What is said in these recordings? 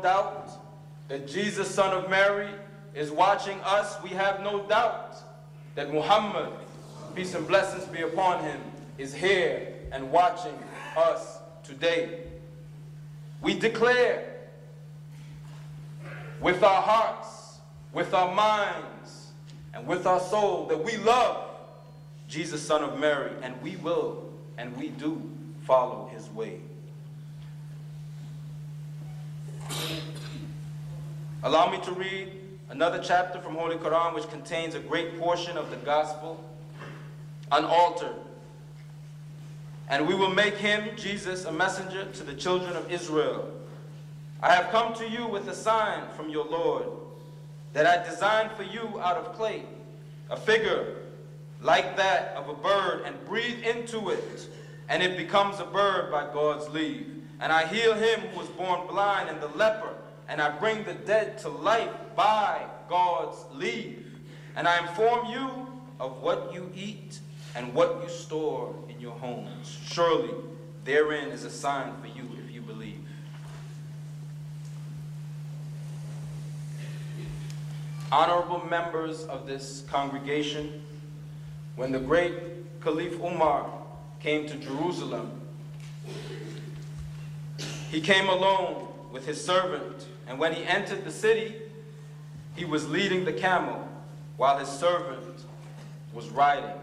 doubt that Jesus, son of Mary, is watching us. We have no doubt that Muhammad, peace and blessings be upon him, is here and watching us today. We declare with our hearts, with our minds, and with our soul that we love Jesus, son of Mary, and we will and we do follow his way. Allow me to read another chapter from Holy Quran which contains a great portion of the gospel unaltered. And we will make him, Jesus, a messenger to the children of Israel. I have come to you with a sign from your Lord that I designed for you out of clay, a figure like that of a bird, and breathe into it, and it becomes a bird by God's leave. And I heal him who was born blind and the leper, and I bring the dead to life by God's leave. And I inform you of what you eat and what you store in your homes. Surely therein is a sign for you if you believe. Honorable members of this congregation, when the great Caliph Umar came to Jerusalem, he came alone with his servant, and when he entered the city, he was leading the camel while his servant was riding.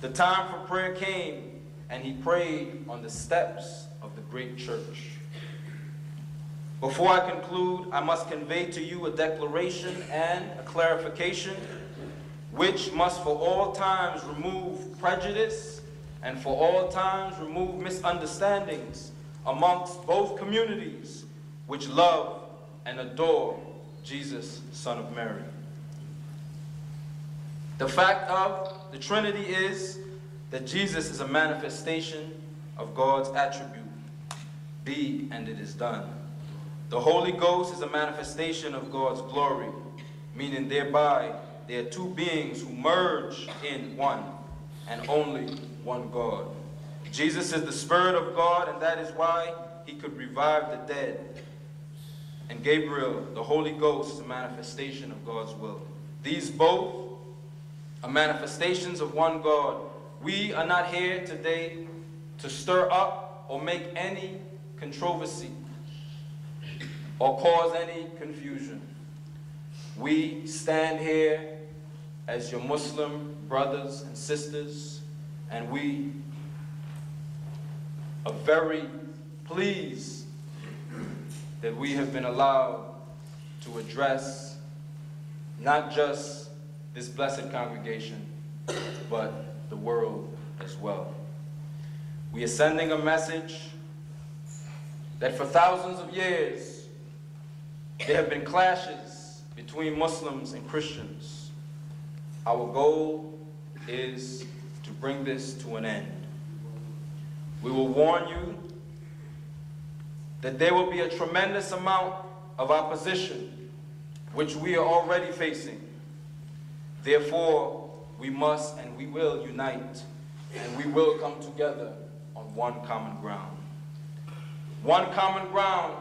The time for prayer came, and he prayed on the steps of the great church. Before I conclude, I must convey to you a declaration and a clarification which must for all times remove prejudice and for all times remove misunderstandings amongst both communities which love and adore Jesus, son of Mary. The fact of the Trinity is that Jesus is a manifestation of God's attribute. Be and it is done. The Holy Ghost is a manifestation of God's glory, meaning thereby there are two beings who merge in one and only one God. Jesus is the Spirit of God, and that is why he could revive the dead. And Gabriel, the Holy Ghost, is a manifestation of God's will. These both are manifestations of one God. We are not here today to stir up or make any controversy or cause any confusion. We stand here as your Muslim brothers and sisters, and we are very pleased that we have been allowed to address not just this blessed congregation, but the world as well. We are sending a message that for thousands of years, there have been clashes between Muslims and Christians. Our goal is to bring this to an end. We will warn you that there will be a tremendous amount of opposition, which we are already facing. Therefore, we must and we will unite, and we will come together on one common ground. One common ground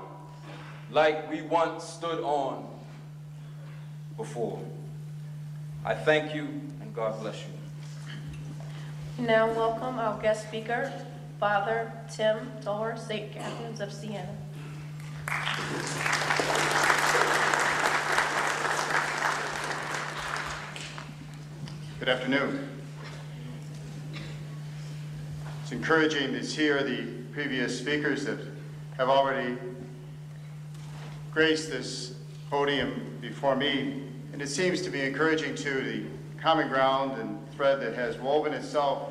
like we once stood on before. I thank you, and God bless you. Now welcome our guest speaker, Father Tim Taugher, St. Catherine's of Siena. Good afternoon. It's encouraging to hear the previous speakers that have already graced this podium before me, and it seems to be encouraging to the common ground and thread that has woven itself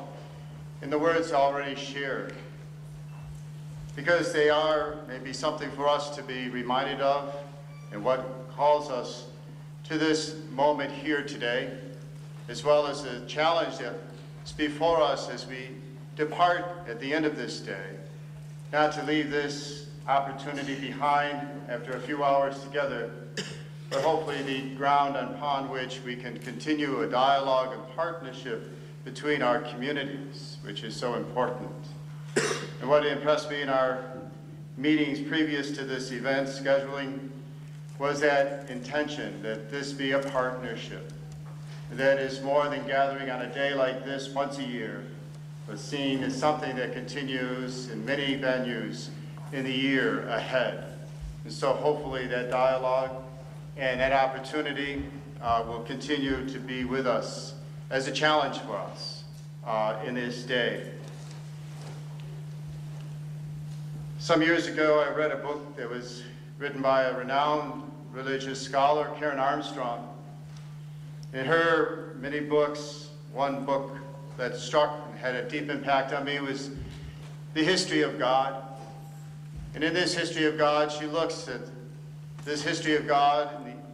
in the words already shared, because they are maybe something for us to be reminded of and what calls us to this moment here today, as well as the challenge that's before us as we depart at the end of this day, not to leave this opportunity behind after a few hours together, but hopefully the ground upon which we can continue a dialogue and partnership between our communities, which is so important. And what impressed me in our meetings previous to this event scheduling was that intention, that this be a partnership that is more than gathering on a day like this once a year, but seen as something that continues in many venues in the year ahead. And so hopefully that dialogue and that opportunity will continue to be with us as a challenge for us in this day. Some years ago, I read a book that was written by a renowned religious scholar, Karen Armstrong. In her many books, one book that struck and had a deep impact on me was The History of God. And in this history of God, she looks at this history of God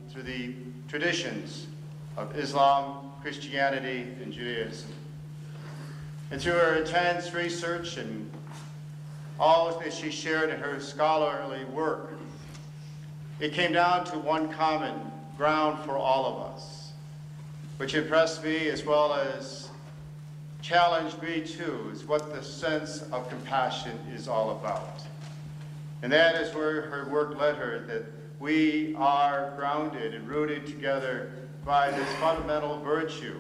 through the traditions of Islam, Christianity, and Judaism. And through her intense research and all that she shared in her scholarly work, it came down to one common ground for all of us, which impressed me as well as challenged me too, is what the sense of compassion is all about. And that is where her work led her, that we are grounded and rooted together by this fundamental virtue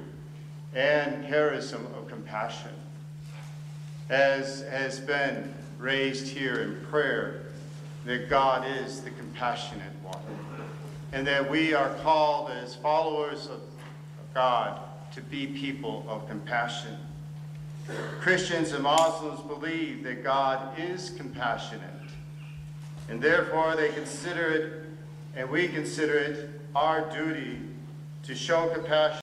and charism of compassion, as has been raised here in prayer, that God is the compassionate one, and that we are called as followers of God to be people of compassion. Christians and Muslims believe that God is compassionate, and therefore they consider it, and we consider it, our duty to show compassion